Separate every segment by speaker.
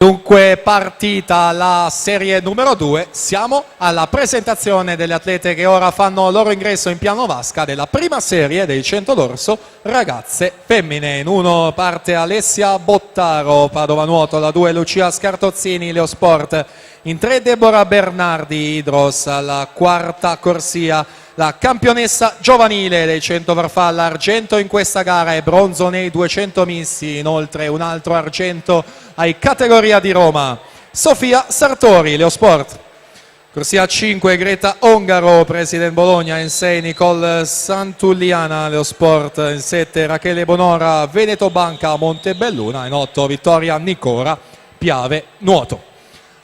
Speaker 1: Dunque partita la serie numero 2, siamo alla presentazione delle atlete che ora fanno il loro ingresso in piano vasca della prima serie dei 100 d'orso ragazze femmine. In 1 parte Alessia Bottaro, Padova Nuoto, la 2 Lucia Scartozzini, Leo Sport, in 3 Deborah Bernardi, Idros, alla 4ª corsia la campionessa giovanile dei 100 farfalla, argento in questa gara e bronzo nei 200 missi, inoltre un altro argento ai categoria di Roma. Sofia Sartori, Leo Sport. Corsia 5 Greta Ongaro, President Bologna, in 6 Nicole Santulliana, Leo Sport, in 7 Rachele Bonora, Veneto Banca, Montebelluna, in 8 Vittoria Nicora, Piave Nuoto.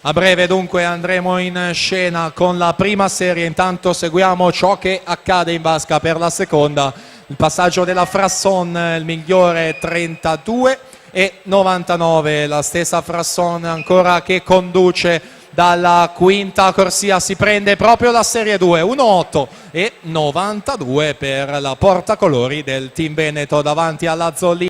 Speaker 1: A breve dunque andremo in scena con la prima serie, intanto seguiamo ciò che accade in vasca per la seconda. Il passaggio della Frasson, il migliore 32,99, la stessa Frasson ancora che conduce dalla 5ª corsia, si prende proprio la serie 2, 1,8,92 per la portacolori del team Veneto davanti alla Zolli.